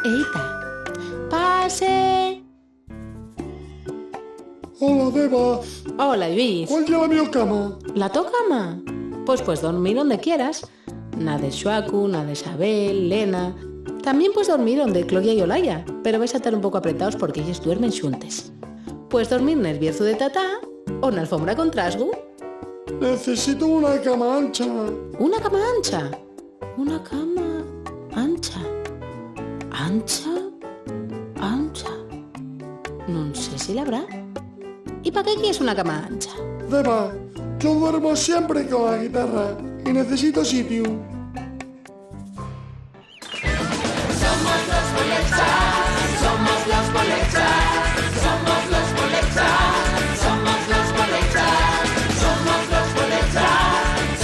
Eita. Pase. Hola, Deba. Hola, Luis. ¿Cuál lleva mi cama? ¿La tu cama? Pues dormir donde quieras. Na de Xuacu, na de Isabel, Lena. También puedes dormir donde Claudia y Olaya, pero vais a estar un pouco apretados porque ellos duermen xuntes. Puedes dormir en el bierzo de Tatá o en alfombra con trasgu. Necesito una cama ancha. ¿Una cama ancha? Una cama ancha. ¿Ancha? ¿Ancha? No sé si la habrá. ¿Y para qué quieres una cama ancha? Deba, yo duermo siempre con la guitarra y necesito sitio. Somos los Bolechas, somos los Bolechas, somos los Bolechas, somos los Bolechas, somos los Bolechas,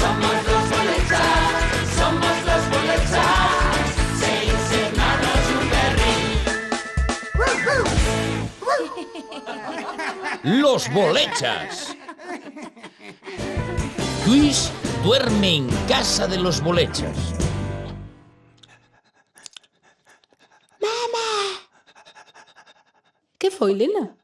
somos los Bolechas, somos los Bolechas, 6 hermanos y un perrín. Los Bolechas. Luis duerme en casa de los Bolechas. ¿Qué fue, Lena?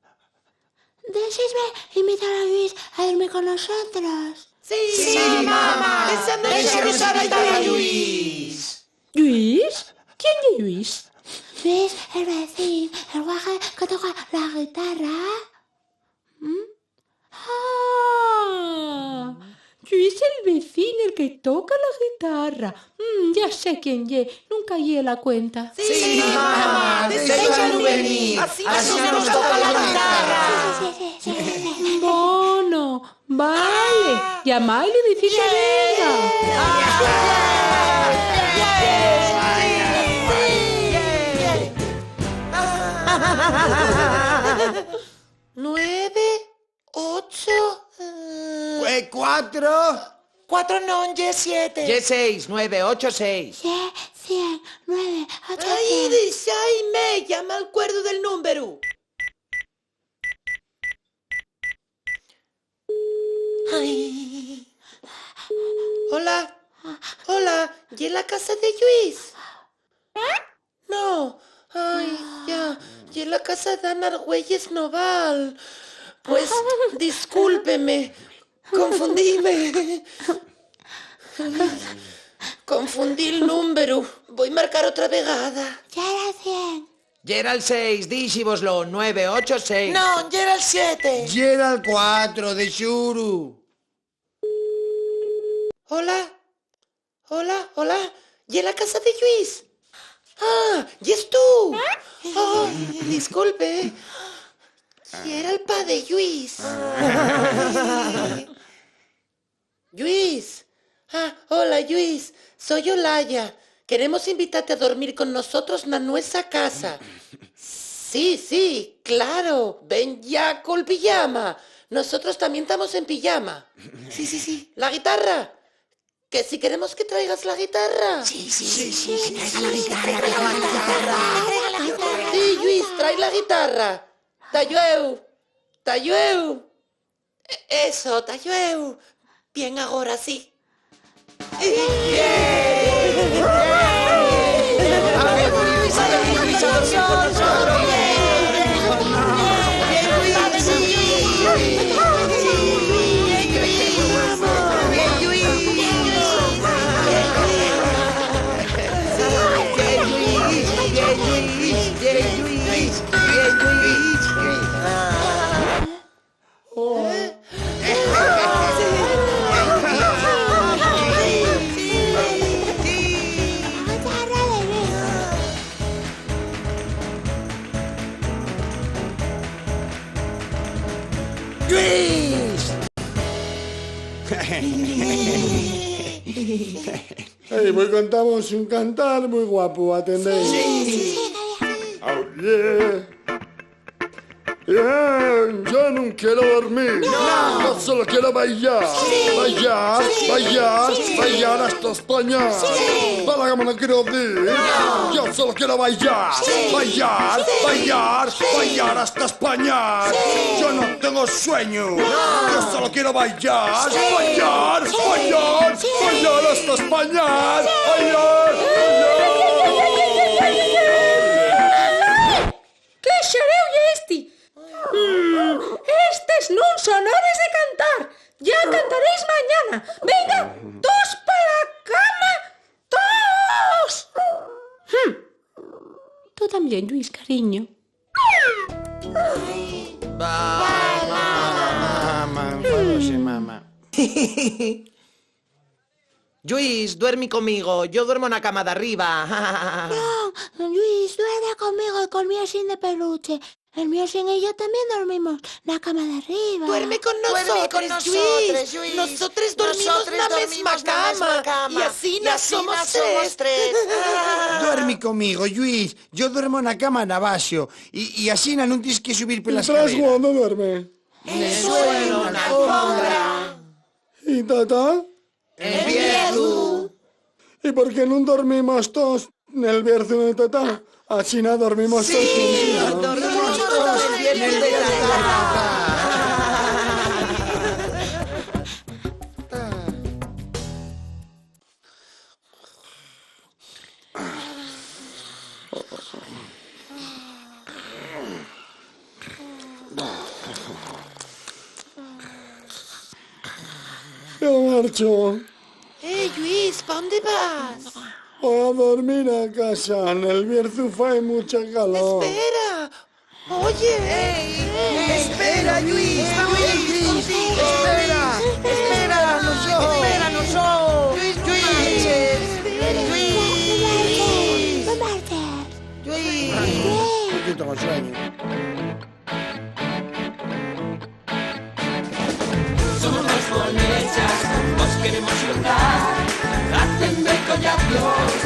Déxesme invitar a Luis a dormir con nosotros. Sí, mamá, déxame invitar a Luis. ¿Luis? ¿Quién es Luis? Luis, el vecino, el guaje que toca la guitarra. ¡Ah! Luis el vecino, el que toca la guitarra. Ya sé quién ye, nunca lle la cuenta. Sí, mamá, déxalo venir, así nos toca la guitarra. Sí. Bueno, vale. Llamadle y decirle que venga. 9, 8... 4. 4 non, ye 7. Ye 6, 9, 8, 6. 100, 9, 8, Ai, deixai-me, ja m'acuerdo del número. Ai. Hola, hola, ye la casa de Lluís? No, ay, ya, ye la casa de Ana Argüelles Noval. Pues, discúlpeme, confundíme. Confundí el número. Voy a marcar otra vegada. ya era 100. Yera el 6, díxivoslo, 9, 8, 6. No, ya era el 7. Yera el 4, de xuru. Hola, hola, hola. ¿Y en la casa de Lluís? Ah, ¿y es tú? Oh, disculpe. Y era el pa de Lluís. Lluís. Ah, hola, Lluís. Soy Olaya. Queremos invitarte a dormir con nosotros en nuestra casa. Sí, claro. Ven ya con pijama. Nosotros también estamos en pijama. Sí. ¿La guitarra? Que si queremos que traigas la guitarra. Sí, traiga la guitarra. Sí, Lluís, trae la guitarra. Tallueu. Eso, tallueu. Bien, ahora sí. Hey, voy cantamos un cantar muy guapo, atendéis. Oh, yeah. Bien, yo no quiero dormir. Yo solo quiero bailar. Bailar hasta España. Para la cama no quiero ir. Yo solo quiero bailar. Bailar hasta España. Yo no tengo sueño. Yo solo quiero bailar. Bailar hasta España. Bailar. bien, Lluís, cariño. Mamá, enfadóse, mamá. Lluís, duerme conmigo. Yo duermo en la cama de arriba. No, Luis, duerme conmigo y con mi osín de peluche. El mío sin y yo también dormimos en la cama de arriba. Duerme con nosotros, Lluís. Nosotros dormimos en la misma cama. Y así no somos tres. Duerme conmigo, Lluís. Yo duermo en la cama en abaixo. Y así no tienes que subir por las ¿Tras escaleras. cuándo duerme? En el suelo, en la alfombra. ¿Y tata? El viejo. ¿Y por qué no dormimos todos en el berzo de tata? Así no dormimos todos juntos. Dormimos todos el viernes de Yo marcho. Lluís, ¿pa' dónde vas? Voy a dormir a casa. En el Bierzo hay mucha calor. Espera. Oye. Espera, Lluís. Espera. Espéranos. No marches. Yo tengo sueño. Queremos jugar, hacen de collados,